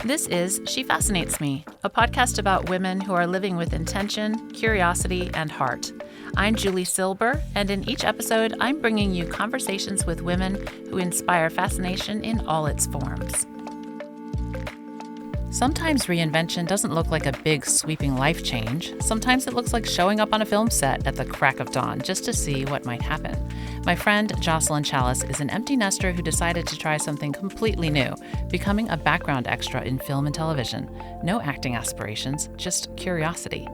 This is She Fascinates Me, a podcast about women who are living with intention, curiosity, and heart. I'm Julie Silber, and in each episode, I'm bringing you conversations with women who inspire fascination in all its forms. Sometimes reinvention doesn't look like a big, sweeping life change. Sometimes it looks like showing up on a film set at the crack of dawn just to see what might happen. My friend Jocelyn Challas is an empty nester who decided to try something completely new, becoming a background extra in film and television. No acting aspirations, just curiosity.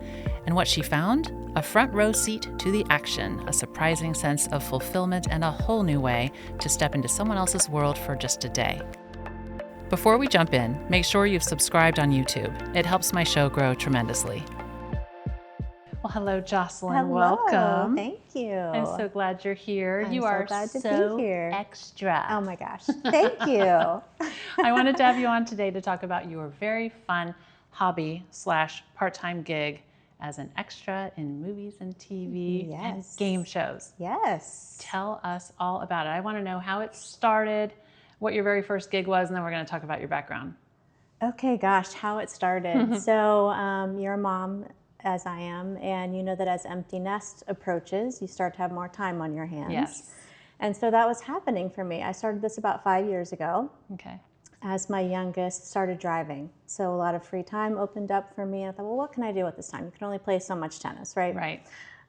And what she found? A front row seat to the action, a surprising sense of fulfillment, and a whole new way to step into someone else's world for just a day. Before we jump in, make sure you've subscribed on YouTube. It helps my show grow tremendously. Well, hello, Jocelyn. Hello. Welcome. Thank you. I'm so glad you're here. I'm you so are glad to so be here. extra. Oh my gosh. Thank you. I wanted to have you on today to talk about your very fun hobby / part-time gig as an extra in movies and TV and game shows. Yes. Tell us all about it. I want to know how it started, what your very first gig was, and then we're going to talk about your background. Okay, gosh, how it started. So you're a mom, as I am, and you know that as empty nest approaches, you start to have more time on your hands. Yes. And so that was happening for me. I started this about 5 years ago. Okay. As my youngest started driving. So a lot of free time opened up for me. I thought, well, what can I do at this time? You can only play so much tennis, right? Right.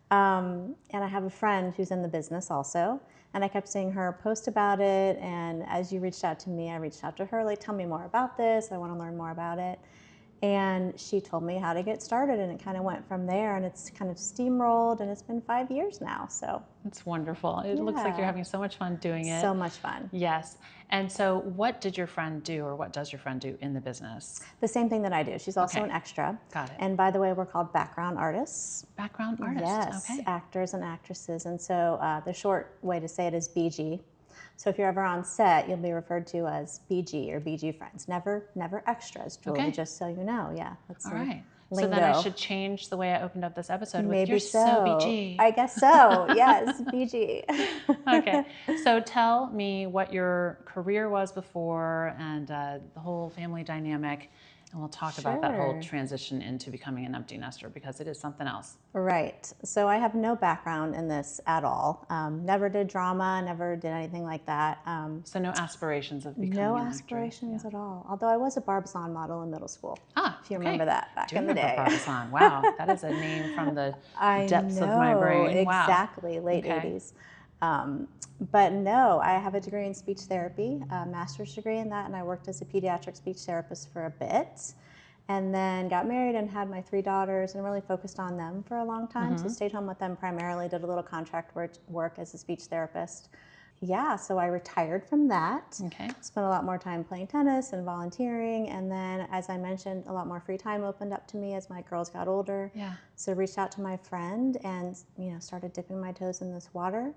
And I have a friend who's in the business also. And I kept seeing her post about it. And as you reached out to me, I reached out to her, like, tell me more about this. I want to learn more about it. And she told me how to get started. And it kind of went from there. And it's kind of steamrolled. And it's been 5 years now. So it's wonderful. It looks like you're having so much fun doing it. So much fun. Yes. And so what did your friend do, or what does your friend do in the business? The same thing that I do. She's also an extra. Got it. And by the way, we're called background artists. Background artists. Yes, okay. Actors and actresses. And so the short way to say it is BG. So if you're ever on set, you'll be referred to as BG or BG friends. Never extras, Julie, just so you know. Yeah. That's all right. Lingo. So then I should change the way I opened up this episode with Maybe you're so. BG. I guess so. Yes, BG. Okay. So tell me what your career was before and the whole family dynamic, and we'll talk about that whole transition into becoming an empty nester, because it is something else. Right. So I have no background in this at all. Never did drama, never did anything like that. So no aspirations of becoming an actor. No aspirations at all. Although I was a Barbizon model in middle school. If you remember that back in the day. Barbizon. Wow, that is a name from the depths of my brain. Wow. Exactly, late 80s. But no, I have a degree in speech therapy, a master's degree in that, and I worked as a pediatric speech therapist for a bit, and then got married and had my 3 daughters and really focused on them for a long time. So stayed home with them primarily, did a little contract work as a speech therapist. Yeah, so I retired from that. Okay. Spent a lot more time playing tennis and volunteering, and then, as I mentioned, a lot more free time opened up to me as my girls got older. Yeah. So reached out to my friend and started dipping my toes in this water.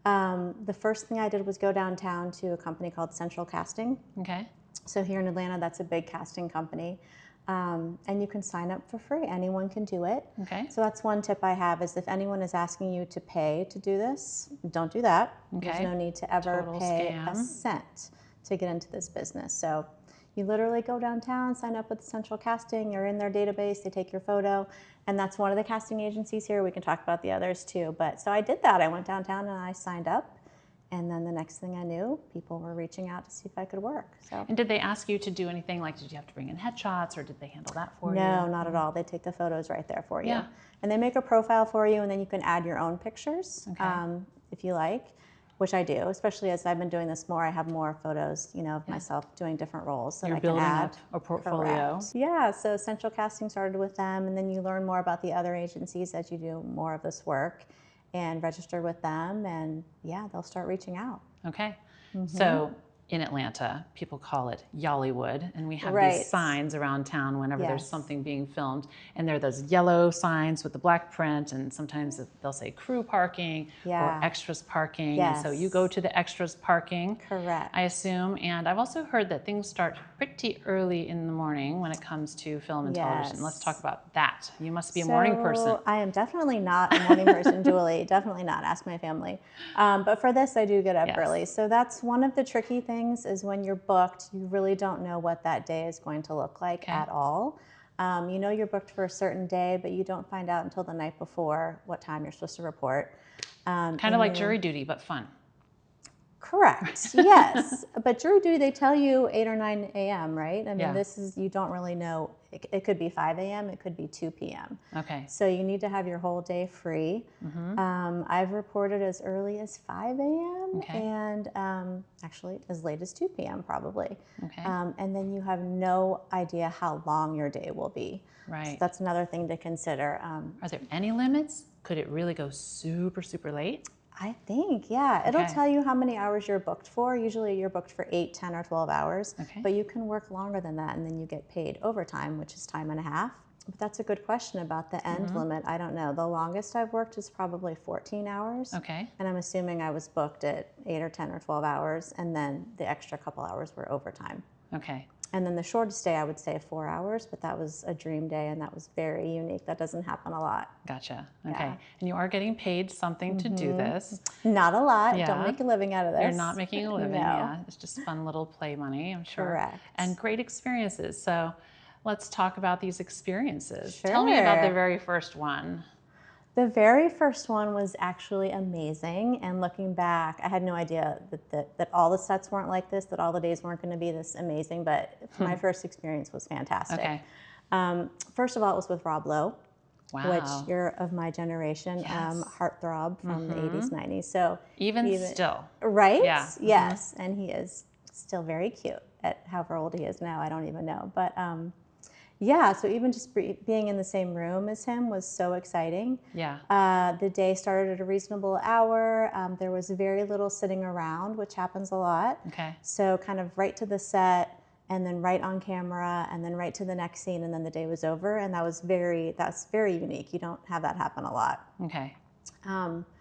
The first thing I did was go downtown to a company called Central Casting. Okay. So here in Atlanta, that's a big casting company. And you can sign up for free. Anyone can do it. Okay. So that's one tip I have, is if anyone is asking you to pay to do this, don't do that. Okay. There's no need to ever pay a cent to get into this business. So you literally go downtown, sign up with Central Casting, you're in their database, they take your photo, and that's one of the casting agencies here. We can talk about the others too. But so I did that. I went downtown and I signed up. And then the next thing I knew, people were reaching out to see if I could work. So. And did they ask you to do anything, like did you have to bring in headshots, or did they handle that for you? No, not at all. They take the photos right there for you. Yeah. And they make a profile for you, and then you can add your own pictures if you like, which I do, especially as I've been doing this more. I have more photos, of myself doing different roles that I can add. Up a portfolio. Correct. Yeah, so Central Casting started with them, and then you learn more about the other agencies as you do more of this work and register with them, and they'll start reaching out. Okay. So in Atlanta, people call it Yollywood, and we have these signs around town whenever there's something being filmed, and there are those yellow signs with the black print, and sometimes they'll say crew parking or extras parking, and so you go to the extras parking, correct, I assume. And I've also heard that things start pretty early in the morning when it comes to film and television. Let's talk about that. You must be a morning person. I am definitely not a morning person, Julie, definitely not. Ask my family. But for this, I do get up early. So that's one of the tricky things things is when you're booked, you really don't know what that day is going to look like at all. You know you're booked for a certain day, but you don't find out until the night before what time you're supposed to report. Kind of like jury duty, but fun. Correct. Yes. But jury duty, they tell you 8 or 9 a.m., right? I mean, this is, you don't really know. It could be 5 a.m., it could be 2 p.m. Okay. So you need to have your whole day free. I've reported as early as 5 a.m. and actually as late as 2 p.m. probably. Okay. And then you have no idea how long your day will be. Right. So that's another thing to consider. Are there any limits? Could it really go super, super late? I think, yeah. It'll tell you how many hours you're booked for. Usually you're booked for 8, 10, or 12 hours. But you can work longer than that, and then you get paid overtime, which is time and a half. But that's a good question about the end limit. I don't know. The longest I've worked is probably 14 hours. Okay. And I'm assuming I was booked at 8 or 10 or 12 hours, and then the extra couple hours were overtime. Okay. And then the shortest day, I would say 4 hours, but that was a dream day, and that was very unique. That doesn't happen a lot. Gotcha. Okay. And you are getting paid something to do this. Not a lot. Don't make a living out of this. You're not making a living. No. Yeah. It's just fun little play money, I'm sure. Correct. And great experiences. So let's talk about these experiences. Sure. Tell me about the very first one. The very first one was actually amazing, and looking back, I had no idea that all the sets weren't like this, that all the days weren't going to be this amazing, but my first experience was fantastic. Okay. First of all, it was with Rob Lowe, Wow. which you're of my generation, heartthrob from the 80s, 90s. So even still. Right? Yeah. Yes, and he is still very cute at however old he is now, I don't even know. But yeah, so even just being in the same room as him was so exciting. Yeah. The day started at a reasonable hour. There was very little sitting around, which happens a lot. Okay. So kind of right to the set, and then right on camera, and then right to the next scene, and then the day was over. And that's very unique. You don't have that happen a lot. Okay.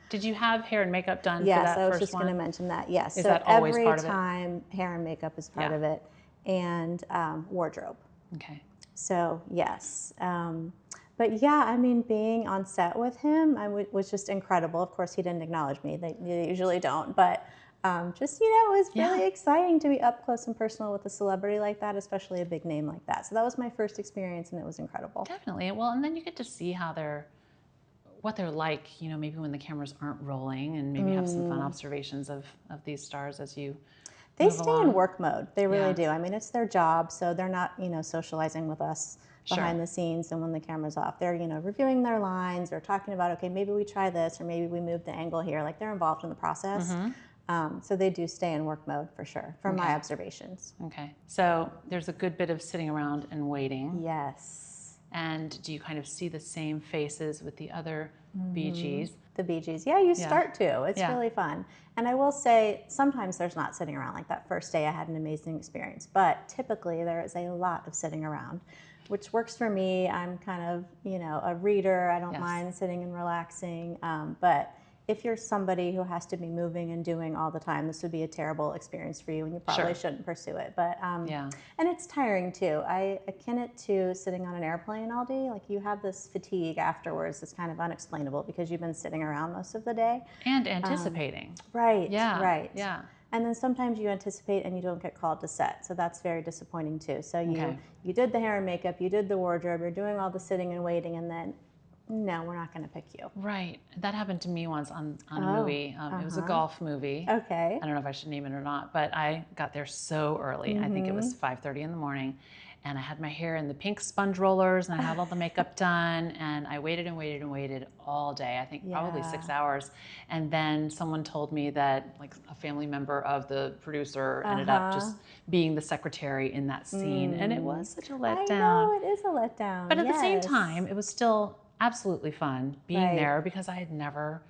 Did you have hair and makeup done for that Yes, I was first just one? going to mention that. Yes. Is so that always every part of it? time, hair and makeup is part of it, and wardrobe. Okay. So yes, but yeah, I mean, being on set with him was just incredible. Of course, he didn't acknowledge me; they usually don't. But just it was really exciting to be up close and personal with a celebrity like that, especially a big name like that. So that was my first experience, and it was incredible. Definitely. Well, and then you get to see what they're like. Maybe when the cameras aren't rolling, and maybe have some fun observations of these stars as you. They stay in work mode. They really do. I mean, it's their job, so they're not, socializing with us behind the scenes and when the camera's off. They're, reviewing their lines or talking about, okay, maybe we try this or maybe we move the angle here. Like, they're involved in the process. So they do stay in work mode for sure, from my observations. Okay. So there's a good bit of sitting around and waiting. Yes. And do you kind of see the same faces with the other BGs? The Bee Gees. Yeah, you start to. It's really fun. And I will say, sometimes there's not sitting around. Like that first day, I had an amazing experience. But typically, there is a lot of sitting around, which works for me. I'm kind of, a reader. I don't mind sitting and relaxing. But if you're somebody who has to be moving and doing all the time, this would be a terrible experience for you, and you probably shouldn't pursue it. But and it's tiring too. I akin it to sitting on an airplane all day. Like, you have this fatigue afterwards. It's kind of unexplainable because you've been sitting around most of the day and anticipating. Right. Yeah. Right. Yeah. And then sometimes you anticipate and you don't get called to set, so that's very disappointing too. So you did the hair and makeup, you did the wardrobe, you're doing all the sitting and waiting, and then no, we're not going to pick you. Right. That happened to me once on a movie. It was a golf movie. Okay. I don't know if I should name it or not, but I got there so early. I think it was 5:30 in the morning. And I had my hair in the pink sponge rollers, and I had all the makeup done. And I waited and waited and waited all day. I think probably 6 hours. And then someone told me that, like, a family member of the producer ended up just being the secretary in that scene. And it was such a letdown. I know, it is a letdown. But at the same time, it was still absolutely fun being there, because I had never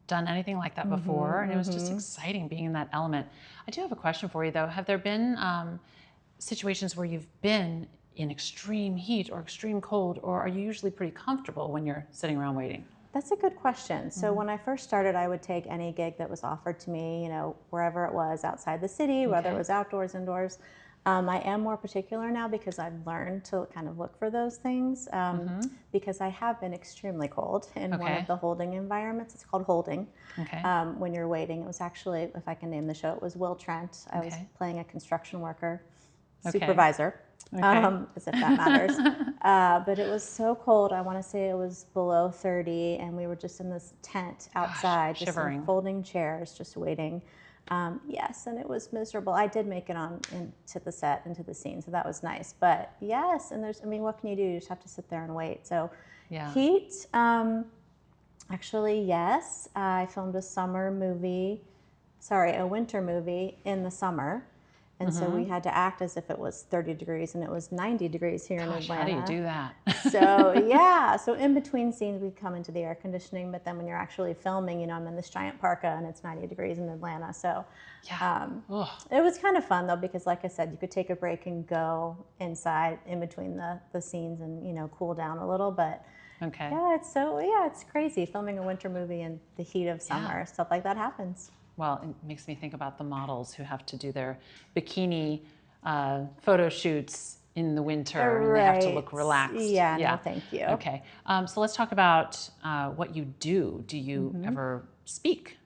done anything like that before, and it was just exciting being in that element. I do have a question for you, though. Have there been situations where you've been in extreme heat or extreme cold, or are you usually pretty comfortable when you're sitting around waiting? That's a good question. So when I first started, I would take any gig that was offered to me, wherever it was outside the city, whether it was outdoors, indoors. I am more particular now because I've learned to kind of look for those things because I have been extremely cold in one of the holding environments. It's called holding. Okay. When you're waiting. It was actually, if I can name the show, it was Will Trent. I was playing a construction worker, supervisor, as if that matters. But it was so cold. I want to say it was below 30, and we were just in this tent outside, just in folding chairs, just waiting. Yes, and it was miserable. I did make it on into the set, into the scene, so that was nice. But yes, and there's, I mean, what can you do? You just have to sit there and wait. So heat, actually, yes. I filmed a winter movie in the summer. And so we had to act as if it was 30 degrees and it was 90 degrees here in Atlanta. How do you do that? So in between scenes we'd come into the air conditioning, but then when you're actually filming, I'm in this giant parka and it's 90 degrees in Atlanta. So it was kind of fun though, because like I said, you could take a break and go inside in between the scenes and, cool down a little, but it's crazy filming a winter movie in the heat of summer. Stuff like that happens. Well, it makes me think about the models who have to do their bikini photo shoots in the winter and they have to look relaxed. No, thank you. Okay, so let's talk about what you do. Do you ever speak?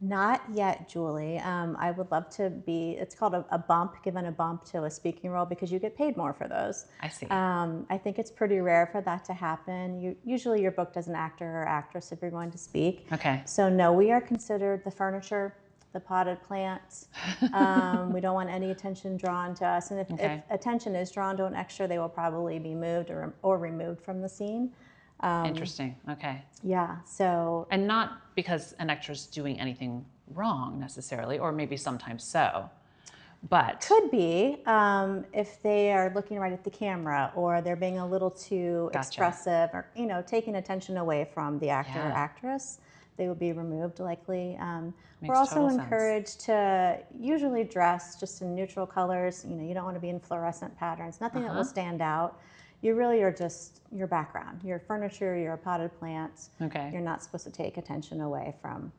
Not yet, Julie. I would love to be, it's called a bump, given a bump to a speaking role because you get paid more for those. I see. I think it's pretty rare for that to happen. Usually you're booked as an actor or actress if you're going to speak. Okay. So no, we are considered the furniture, the potted plants. We don't want any attention drawn to us. And if attention is drawn to an extra, they will probably be moved or removed from the scene. Interesting. Okay. Yeah. So. And not because an extra's doing anything wrong necessarily, or maybe sometimes so, but could be if they are looking right at the camera, or they're being a little too expressive, or taking attention away from the actor or actress. They will be removed likely. We're also encouraged to usually dress just in neutral colors. You don't want to be in fluorescent patterns. Nothing that will stand out. You really are just your background, your furniture, your potted plants. Okay. You're not supposed to take attention away from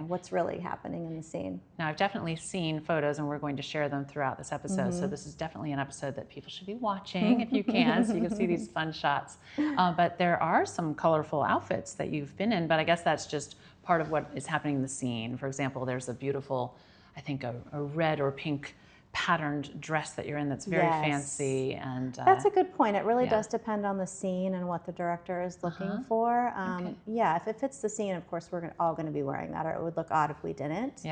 what's really happening in the scene. Now, I've definitely seen photos, and we're going to share them throughout this episode. So this is definitely an episode that people should be watching if you can, so you can see these fun shots. But there are some colorful outfits that you've been in, but I guess that's just part of what is happening in the scene. For example, there's a beautiful, I think a red or pink patterned dress that you're in that's very fancy, and that's a good point. It really does depend on the scene and what the director is looking for. If it fits the scene, of course we're all going to be wearing that, or it would look odd if we didn't.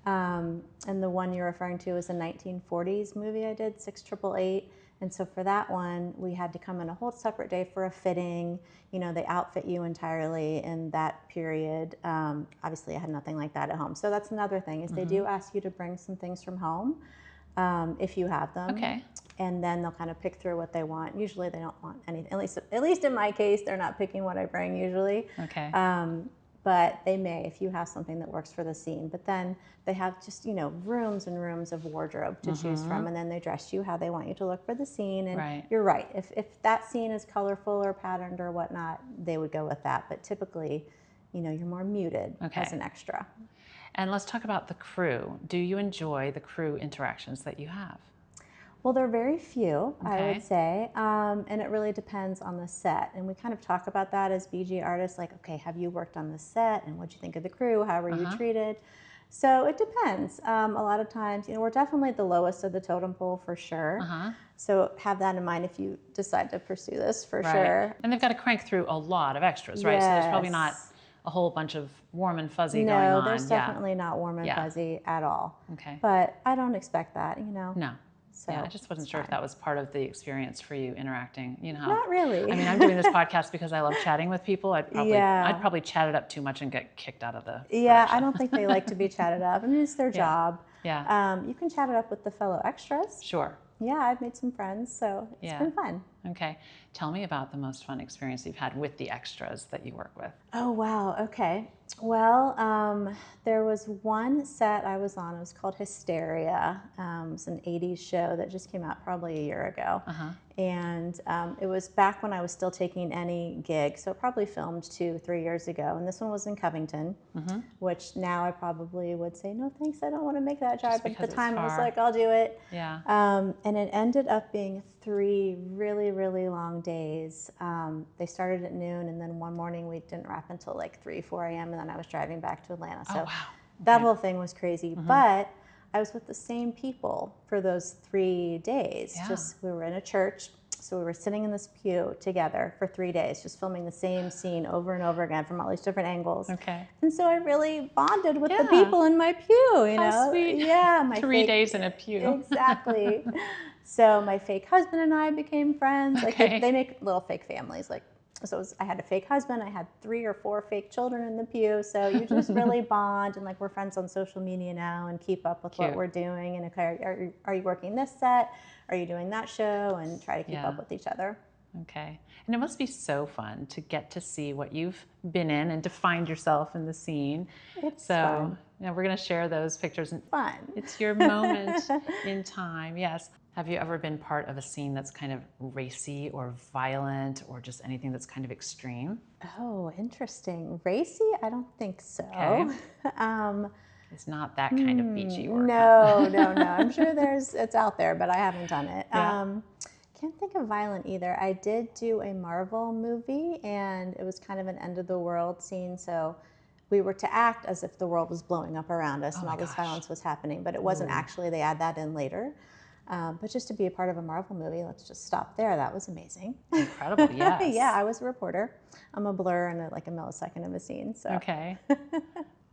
And the one you're referring to is a 1940s movie I did, 6888, and so for that one we had to come in a whole separate day for a fitting. They outfit you entirely in that period. Obviously I had nothing like that at home, so that's another thing is they do ask you to bring some things from home. If you have them. Okay. And then they'll kind of pick through what they want. Usually they don't want anything. At least in my case, they're not picking what I bring usually. Okay. But they may if you have something that works for the scene. But then they have just, rooms and rooms of wardrobe to choose from, and then they dress you how they want you to look for the scene. And you're right. If that scene is colorful or patterned or whatnot, they would go with that. But typically, you're more muted as an extra. And let's talk about the crew. Do you enjoy the crew interactions that you have? Well, they're very few, I would say, and it really depends on the set. And we kind of talk about that as BG artists, like, okay, have you worked on the set, and what'd you think of the crew? How were you treated? So it depends. A lot of times, we're definitely the lowest of the totem pole for sure. So have that in mind if you decide to pursue this for sure. And they've got to crank through a lot of extras, right? So there's probably not a whole bunch of warm and fuzzy going on. No, there's definitely not warm and fuzzy at all. Okay. But I don't expect that, No. So I just wasn't sure if that was part of the experience for you interacting. Not really. I mean, I'm doing this podcast because I love chatting with people. I'd probably chat it up too much and get kicked out of the production. I don't think they like to be chatted up. I mean, it's their job. You can chat it up with the fellow extras. Sure. Yeah, I've made some friends, so it's been fun. Okay. Tell me about the most fun experience you've had with the extras that you work with. Oh, wow. Okay. Well, there was one set I was on. It was called Hysteria. It was an 80s show that just came out probably a year ago. And it was back when I was still taking any gig. So it probably filmed 2-3 years ago. And this one was in Covington, which now I probably would say, no, thanks. I don't want to make that drive. But at the time, I was like, I'll do it. Yeah. And it ended up being 3 really, really long days. They started at noon, and then one morning we didn't wrap until like 3-4 a.m. And then I was driving back to Atlanta. So wow. that whole thing was crazy. But I was with the same people for those 3 days. Yeah. Just we were in a church, so we were sitting in this pew together for 3 days, just filming the same scene over and over again from all these different angles. Okay. And so I really bonded with the people in my pew, you know. How sweet. Yeah, my 3 days in a pew. Exactly. So my fake husband and I became friends. Like they make little fake families. Like I had a fake husband. I had 3 or 4 fake children in the pew. So you just really bond, and like we're friends on social media now and keep up with what we're doing. And okay, are you working this set? Are you doing that show? And try to keep up with each other. Okay. And it must be so fun to get to see what you've been in and to find yourself in the scene. It's so fun. You know, we're going to share those pictures. Fun. It's your moment in time. Yes. Have you ever been part of a scene that's kind of racy or violent or just anything that's kind of extreme? Oh, interesting. Racy? I don't think so. Okay. It's not that kind of beachy work. No. I'm sure it's out there, but I haven't done it. Yeah. Can't think of violent either. I did do a Marvel movie, and it was kind of an end of the world scene. So we were to act as if the world was blowing up around us and all this violence was happening, but it wasn't actually. They add that in later. But just to be a part of a Marvel movie, let's just stop there. That was amazing. Incredible, yes. Yeah, I was a reporter. I'm a blur in like a millisecond of a scene. So. Okay.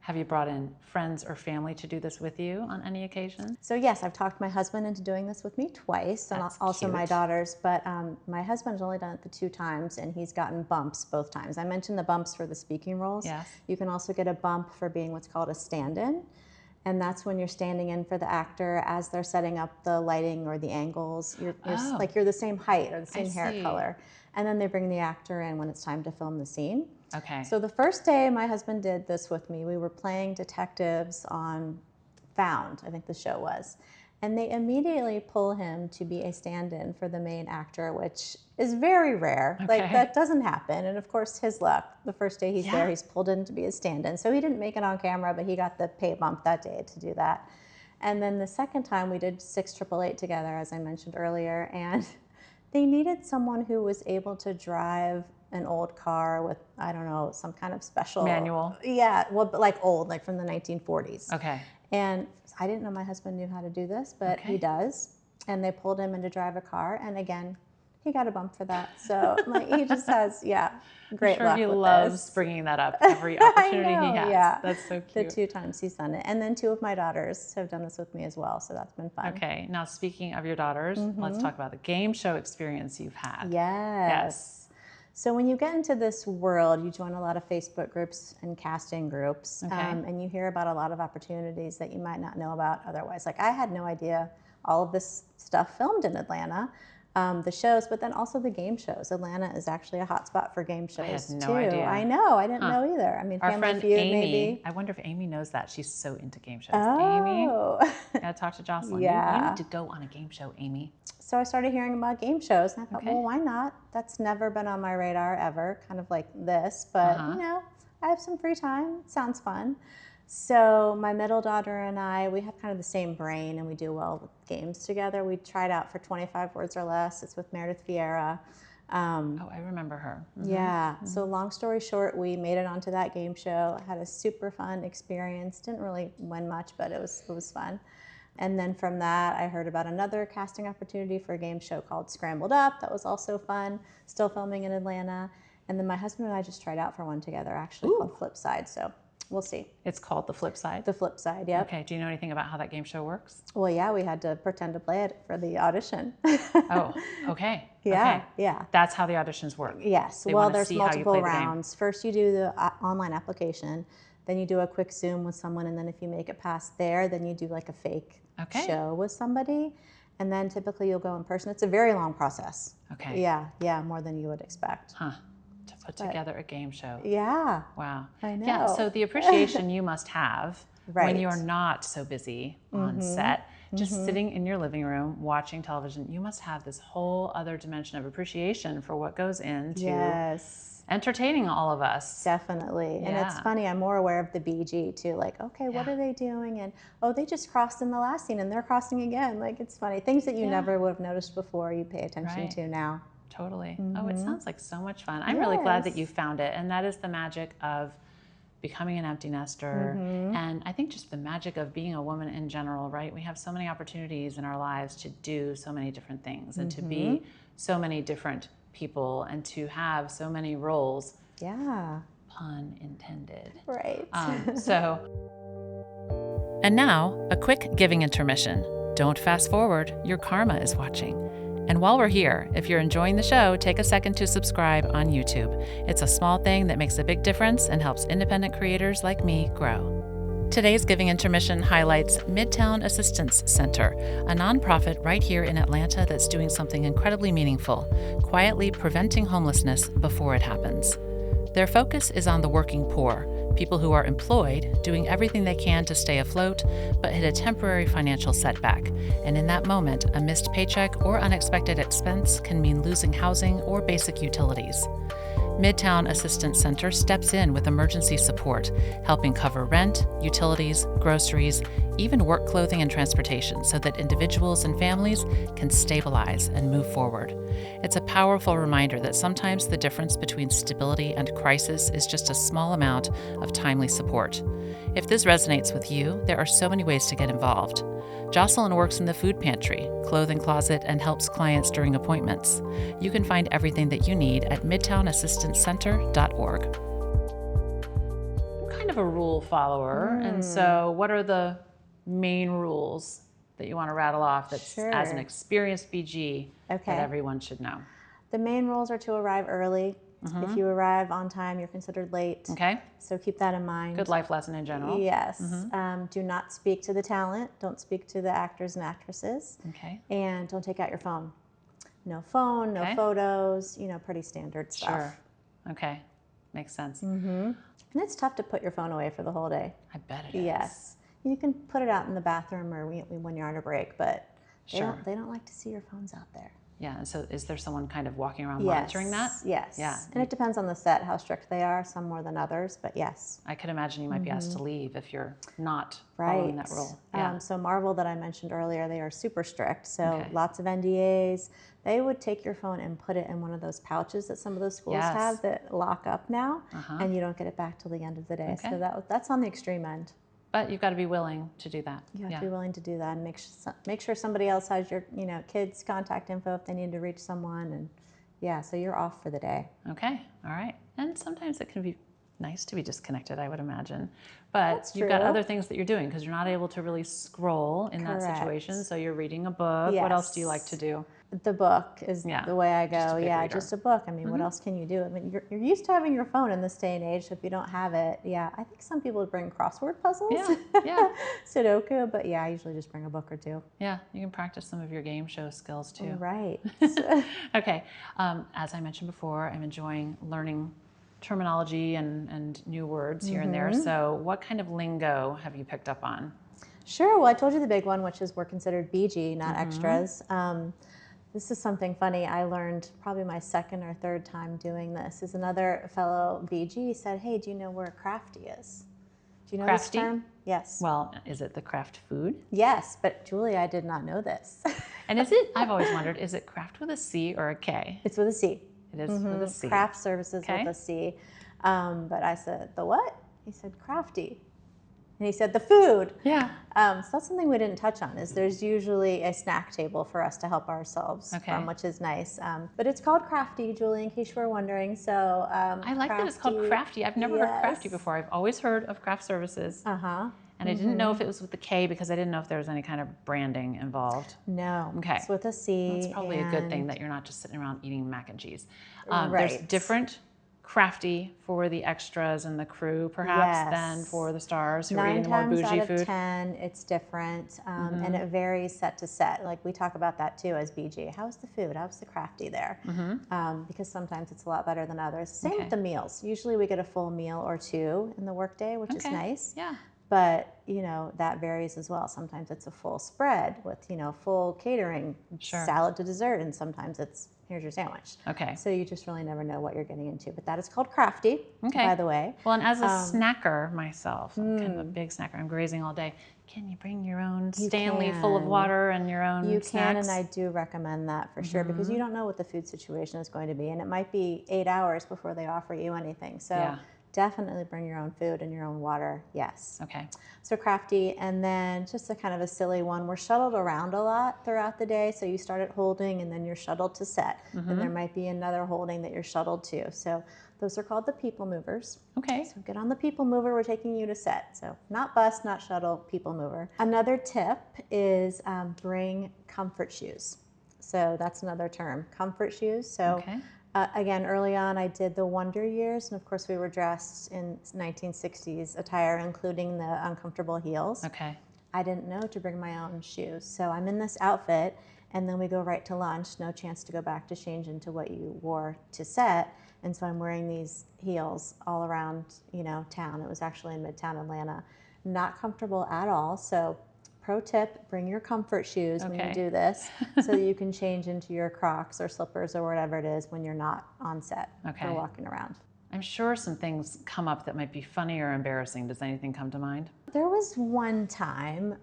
Have you brought in friends or family to do this with you on any occasion? So yes, I've talked my husband into doing this with me twice, and also my daughters. But my husband's only done it the 2 times, and he's gotten bumps both times. I mentioned the bumps for the speaking roles. Yes. You can also get a bump for being what's called a stand-in. And that's when you're standing in for the actor as they're setting up the lighting or the angles. You're the same height or the same hair color. And then they bring the actor in when it's time to film the scene. Okay. So the first day my husband did this with me, we were playing detectives on Found, I think the show was. And they immediately pull him to be a stand-in for the main actor, which is very rare. Okay. Like, that doesn't happen. And of course, his luck, the first day he's there, he's pulled in to be a stand-in. So he didn't make it on camera, but he got the pay bump that day to do that. And then the second time we did 688 together, as I mentioned earlier, and they needed someone who was able to drive an old car with, I don't know, some kind of special manual. Yeah, well, but like old, like from the 1940s. Okay. And I didn't know my husband knew how to do this, but he does. And they pulled him in to drive a car, and again, he got a bump for that. So like, he just has, great luck he with loves this. Bringing that up every opportunity he has. Yeah. That's so cute. The 2 times he's done it. And then 2 of my daughters have done this with me as well, so that's been fun. Okay, now speaking of your daughters, let's talk about the game show experience you've had. Yes. So when you get into this world, you join a lot of Facebook groups and casting groups, and you hear about a lot of opportunities that you might not know about otherwise. Like, I had no idea all of this stuff filmed in Atlanta, the shows, but then also the game shows. Atlanta is actually a hotspot for game shows I had no too. idea. I know, I didn't know either. I mean, Our Family friend Feud, Amy, maybe. I wonder if Amy knows that. She's so into game shows. Oh. Amy, gotta talk to Jocelyn. Yeah. You need to go on a game show, Amy. So I started hearing about game shows, and I thought, well, why not? That's never been on my radar ever, kind of like this. But, you know, I have some free time. It sounds fun. So my middle daughter and I, we have kind of the same brain, and we do well with games together. We tried out for 25 Words or Less. It's with Meredith Vieira. I remember her. Yeah. So long story short, we made it onto that game show. I had a super fun experience. Didn't really win much, but it was fun. And then from that, I heard about another casting opportunity for a game show called Scrambled Up. That was also fun, still filming in Atlanta. And then my husband and I just tried out for one together, actually, called Flip Side. So we'll see. It's called The Flip Side? The Flip Side, yep. Okay, do you know anything about how that game show works? Well, yeah, we had to pretend to play it for the audition. Oh, okay. Yeah, okay. yeah. That's how the auditions work? Yes. They well, wanna there's see how you multiple play the game. rounds. First, you do the online application. Then you do a quick Zoom with someone, and then if you make it past there, then you do like a fake show with somebody. And then typically you'll go in person. It's a very long process. Okay. Yeah, more than you would expect. To put together a game show. Yeah. Wow. I know. Yeah, so the appreciation you must have when you're not so busy on set, just sitting in your living room watching television, you must have this whole other dimension of appreciation for what goes into entertaining all of us. Definitely. And it's funny, I'm more aware of the BG too. Like, okay, what are they doing? And they just crossed in the last scene and they're crossing again. Like, it's funny. Things that you never would have noticed before, you pay attention to now. Totally. Oh, it sounds like so much fun. I'm really glad that you found it. And that is the magic of becoming an empty nester. And I think just the magic of being a woman in general, right? We have so many opportunities in our lives to do so many different things and to be so many different people and to have so many roles. Yeah. Pun intended. Right. And now, a quick giving intermission. Don't fast forward, your karma is watching. And while we're here, if you're enjoying the show, take a second to subscribe on YouTube. It's a small thing that makes a big difference and helps independent creators like me grow. Today's Giving Intermission highlights Midtown Assistance Center, a nonprofit right here in Atlanta that's doing something incredibly meaningful, quietly preventing homelessness before it happens. Their focus is on the working poor, people who are employed, doing everything they can to stay afloat, but hit a temporary financial setback. And in that moment, a missed paycheck or unexpected expense can mean losing housing or basic utilities. Midtown Assistance Center steps in with emergency support, helping cover rent, utilities, groceries, even work clothing and transportation so that individuals and families can stabilize and move forward. It's a powerful reminder that sometimes the difference between stability and crisis is just a small amount of timely support. If this resonates with you, there are so many ways to get involved. Jocelyn works in the food pantry, clothing closet, and helps clients during appointments. You can find everything that you need at midtownassistancecenter.org. I'm kind of a rule follower, and so what are the main rules that you want to rattle off that's as an experienced BG that everyone should know? The main rules are to arrive early. If you arrive on time, you're considered late. So keep that in mind. Good life lesson in general. Yes. Do not speak to the talent. Don't speak to the actors and actresses. And don't take out your phone. No phone, no photos, pretty standard stuff. Sure. Okay. Makes sense. And it's tough to put your phone away for the whole day. I bet it is. Yes. You can put it out in the bathroom or when you're on a break, but they don't like to see your phones out there. Yeah, and so is there someone kind of walking around monitoring that? Yes. Yeah. And it depends on the set, how strict they are, some more than others, but yes. I could imagine you might be asked to leave if you're not following that rule. Yeah. So Marvel that I mentioned earlier, they are super strict, so lots of NDAs. They would take your phone and put it in one of those pouches that some of those schools have that lock up now, and you don't get it back till the end of the day. So that's on the extreme end. But you've got to be willing to do that. You have to be willing to do that and make sure somebody else has your kids' contact info if they need to reach someone, and so you're off for the day. Okay, all right. And sometimes it can be nice to be disconnected, I would imagine. But you've got other things that you're doing because you're not able to really scroll in that situation. So you're reading a book. What else do you like to do? The book is the way I go. Just a book. I mean, what else can you do? I mean, you're used to having your phone in this day and age, so if you don't have it, I think some people bring crossword puzzles. Sudoku, but I usually just bring a book or two. Yeah, you can practice some of your game show skills too. Right. Okay, as I mentioned before, I'm enjoying learning terminology and new words here and there. So what kind of lingo have you picked up on? Sure. Well, I told you the big one, which is we're considered BG, not extras. This is something funny I learned probably my second or third time doing this. Is another fellow BG said, hey, do you know where crafty is? Do you know this term? Yes. Well, is it the craft food? Yes, but Julie, I did not know this. And is it, I've always wondered, is it craft with a C or a K? It's with a C. It is with a C. Craft services with a C. But I said, the what? He said, crafty. And he said, the food. Yeah. So that's something we didn't touch on, is there's usually a snack table for us to help ourselves from, which is nice. But it's called crafty, Julie, in case you were wondering. So I like that it's called crafty. I've never heard crafty before. I've always heard of craft services. And I didn't know if it was with the K because I didn't know if there was any kind of branding involved. No. Okay. It's with a C. That's probably a good thing that you're not just sitting around eating mac and cheese. There's different crafty for the extras and the crew, perhaps, than for the stars who are eating the more bougie food? 9 times out of 10, it's different, and it varies set to set. Like we talk about that too as BG. How's the food? How's the crafty there? Because sometimes it's a lot better than others. Same with the meals. Usually we get a full meal or two in the workday, which is nice. Yeah. But, that varies as well. Sometimes it's a full spread with, full catering, salad to dessert, and sometimes it's, here's your sandwich. Okay. So you just really never know what you're getting into. But that is called crafty, by the way. Well, and as a snacker myself, I'm kind of a big snacker. I'm grazing all day. Can you bring your own Stanley full of water and your own snacks? You can, and I do recommend that for sure, because you don't know what the food situation is going to be. And it might be 8 hours before they offer you anything. So definitely bring your own food and your own water, yes. Okay. So crafty, and then just a kind of a silly one, we're shuttled around a lot throughout the day. So you start at holding, and then you're shuttled to set. And there might be another holding that you're shuttled to. So those are called the people movers. Okay. So get on the people mover, we're taking you to set. So not bus, not shuttle, people mover. Another tip is bring comfort shoes. So that's another term, comfort shoes. So again, early on, I did the Wonder Years, and of course, we were dressed in 1960s attire, including the uncomfortable heels. Okay. I didn't know to bring my own shoes, so I'm in this outfit, and then we go right to lunch. No chance to go back to change into what you wore to set, and so I'm wearing these heels all around, town. It was actually in Midtown Atlanta, not comfortable at all. So pro tip, bring your comfort shoes when you do this so you can change into your Crocs or slippers or whatever it is when you're not on set or walking around. I'm sure some things come up that might be funny or embarrassing. Does anything come to mind? There was one time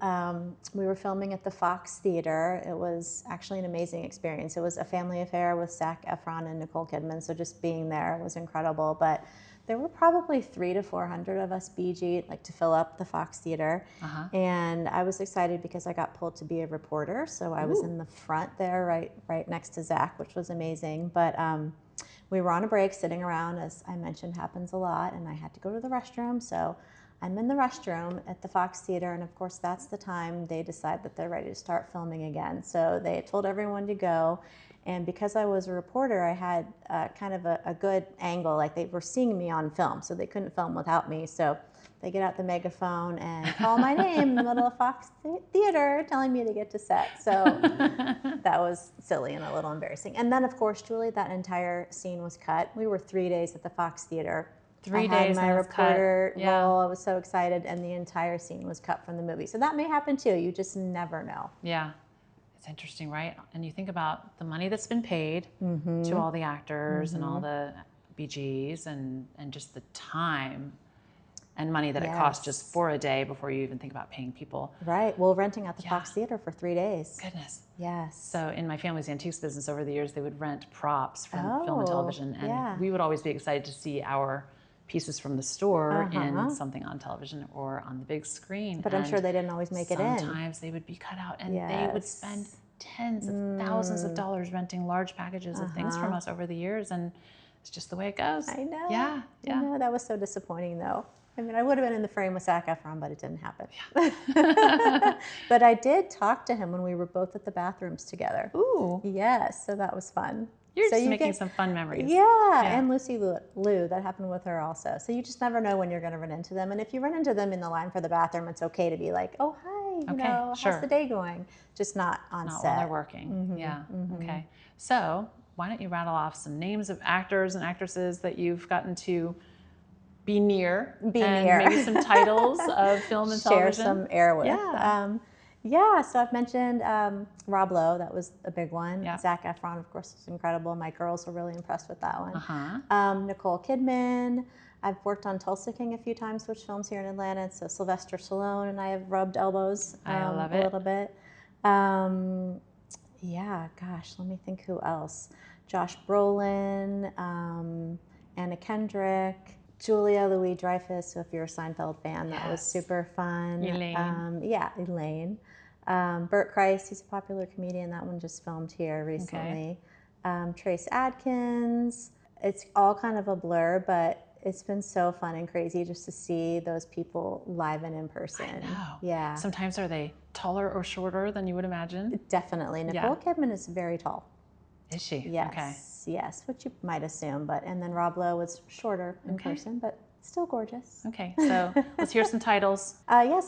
we were filming at the Fox Theater. It was actually an amazing experience. It was a family affair with Zac Efron and Nicole Kidman, so just being there was incredible. But there were probably 300 to 400 of us BG, like to fill up the Fox Theater. And I was excited because I got pulled to be a reporter. So I was in the front there, right next to Zac, which was amazing. But we were on a break sitting around, as I mentioned, happens a lot. And I had to go to the restroom. So I'm in the restroom at the Fox Theater. And of course, that's the time they decide that they're ready to start filming again. So they told everyone to go. And because I was a reporter, I had kind of a good angle, like they were seeing me on film, so they couldn't film without me. So they get out the megaphone and call my name in the middle of Fox Theater, telling me to get to set. So that was silly and a little embarrassing. And then, of course, Julie, that entire scene was cut. We were 3 days at the Fox Theater. 3 days. I had my reporter role. I was so excited, and the entire scene was cut from the movie. So that may happen too. You just never know. Yeah. It's interesting, right? And you think about the money that's been paid to all the actors and all the BGs and just the time and money that it costs just for a day before you even think about paying people. Right. Well, renting out the Fox Theater for 3 days. Goodness. Yes. So in my family's antiques business over the years, they would rent props from film and television. And we would always be excited to see our pieces from the store in something on television or on the big screen. But I'm sure they didn't always make it in. Sometimes they would be cut out, and they would spend tens of thousands of dollars renting large packages of things from us over the years, and it's just the way it goes. I know. Yeah. I know. That was so disappointing, though. I mean, I would have been in the frame with Zac Efron, but it didn't happen. But I did talk to him when we were both at the bathrooms together. Ooh. Yes, so that was fun. You're just making some fun memories. Yeah, and Lucy Liu, that happened with her also. So you just never know when you're going to run into them. And if you run into them in the line for the bathroom, it's okay to be like, oh, hi, how's the day going? Just not on set. Not while they're working. Okay. So why don't you rattle off some names of actors and actresses that you've gotten to be near. Maybe some titles of film and television. Share some air with. So I've mentioned Rob Lowe, that was a big one. Zac Efron, of course, was incredible. My girls were really impressed with that one. Nicole Kidman. I've worked on Tulsa King a few times, which films here in Atlanta. So Sylvester Stallone and I have rubbed elbows a little bit. Let me think who else. Josh Brolin, Anna Kendrick, Julia Louis-Dreyfus. So if you're a Seinfeld fan, that was super fun. Elaine. Elaine. Bert Kreis, he's a popular comedian. That one just filmed here recently. Trace Adkins. It's all kind of a blur, but it's been so fun and crazy just to see those people live and in person. I know. Yeah. Sometimes are they taller or shorter than you would imagine? Definitely. Nicole Kidman is very tall. Is she? Yes. Okay. yes, which you might assume. And then Rob Lowe was shorter in person, but still gorgeous. Okay, so let's hear some titles.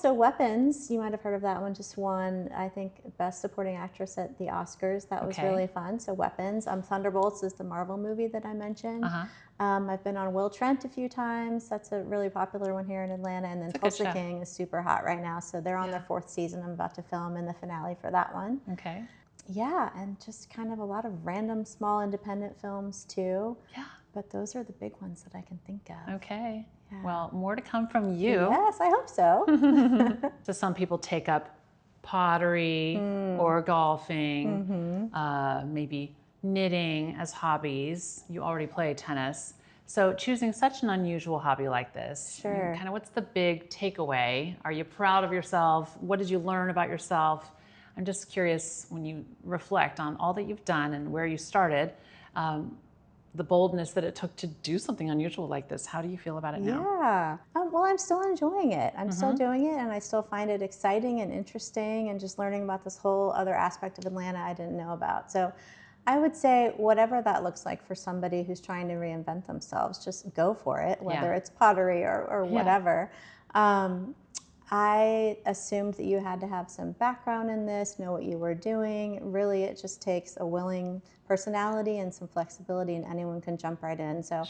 So Weapons, you might have heard of that one, just won, I think, Best Supporting Actress at the Oscars. That was really fun. So Weapons. Thunderbolts is the Marvel movie that I mentioned. I've been on Will Trent a few times. That's a really popular one here in Atlanta. And then Tulsa King is super hot right now. So they're on their 4th season. I'm about to film in the finale for that one. Okay. Yeah, and just kind of a lot of random small independent films too. Yeah. But those are the big ones that I can think of. Okay. Yeah. Well, more to come from you. Yes, I hope so. So some people take up pottery or golfing, maybe knitting as hobbies. You already play tennis. So choosing such an unusual hobby like this, Sure. kind of what's the big takeaway? Are you proud of yourself? What did you learn about yourself? I'm just curious, when you reflect on all that you've done and where you started, the boldness that it took to do something unusual like this. How do you feel about it now? Yeah. Well, I'm still enjoying it. I'm still doing it, and I still find it exciting and interesting, and just learning about this whole other aspect of Atlanta I didn't know about. So I would say whatever that looks like for somebody who's trying to reinvent themselves, just go for it, whether it's pottery or whatever. I assumed that you had to have some background in this, know what you were doing. Really, it just takes a willing personality and some flexibility, and anyone can jump right in. So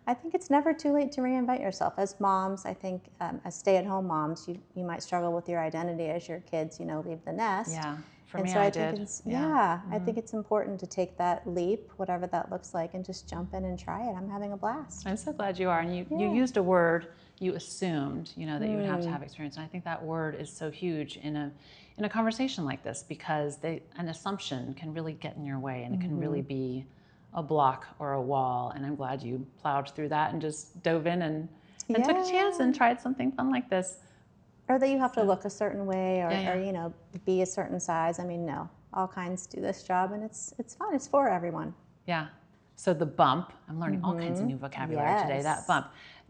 I think it's never too late to reinvent yourself. As moms, I think as stay-at-home moms, you might struggle with your identity as your kids, leave the nest. Yeah, for and me, so I think did. it's, I think it's important to take that leap, whatever that looks like, and just jump in and try it. I'm having a blast. I'm so glad you are. And you used a word, you assumed, that you would have to have experience. And I think that word is so huge in a conversation like this, because an assumption can really get in your way, and it can really be a block or a wall. And I'm glad you plowed through that and just dove in and took a chance and tried something fun like this. Or that you have to look a certain way, or be a certain size. I mean, no, all kinds do this job, and it's fun. It's for everyone. Yeah. So the bump, I'm learning all kinds of new vocabulary today. That bump.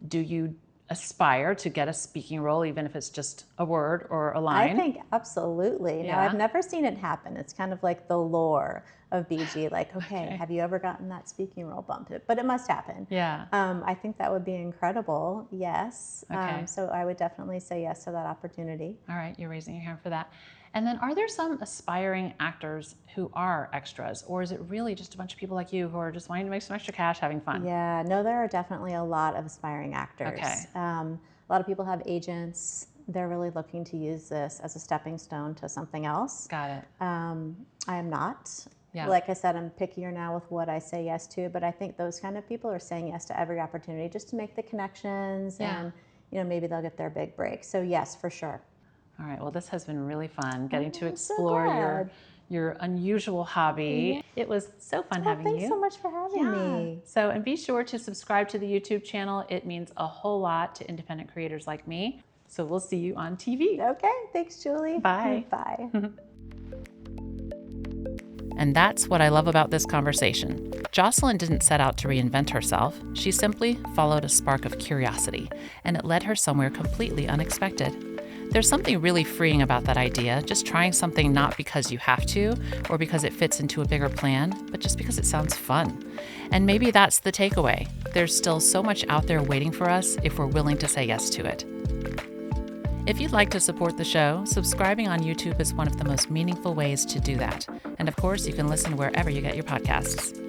Do you aspire to get a speaking role, even if it's just a word or a line? I think absolutely. Now, I've never seen it happen. It's kind of like the lore of BG. Like, okay, have you ever gotten that speaking role bump? But it must happen. Yeah. I think that would be incredible. Yes. Okay. So I would definitely say yes to that opportunity. All right, you're raising your hand for that. And then, are there some aspiring actors who are extras, or is it really just a bunch of people like you who are just wanting to make some extra cash, having fun? Yeah, no, there are definitely a lot of aspiring actors. Okay. A lot of people have agents. They're really looking to use this as a stepping stone to something else. Got it. I am not. Yeah. Like I said, I'm pickier now with what I say yes to, but I think those kind of people are saying yes to every opportunity just to make the connections, and maybe they'll get their big break. So yes, for sure. All right, well, this has been really fun, getting to explore your unusual hobby. Yeah. It was so fun having you. Thanks so much for having me. So, and be sure to subscribe to the YouTube channel. It means a whole lot to independent creators like me. So we'll see you on TV. Okay, thanks, Julie. Bye. Bye. And that's what I love about this conversation. Jocelyn didn't set out to reinvent herself. She simply followed a spark of curiosity, and it led her somewhere completely unexpected. There's something really freeing about that idea, just trying something not because you have to or because it fits into a bigger plan, but just because it sounds fun. And maybe that's the takeaway. There's still so much out there waiting for us if we're willing to say yes to it. If you'd like to support the show, subscribing on YouTube is one of the most meaningful ways to do that. And of course, you can listen wherever you get your podcasts.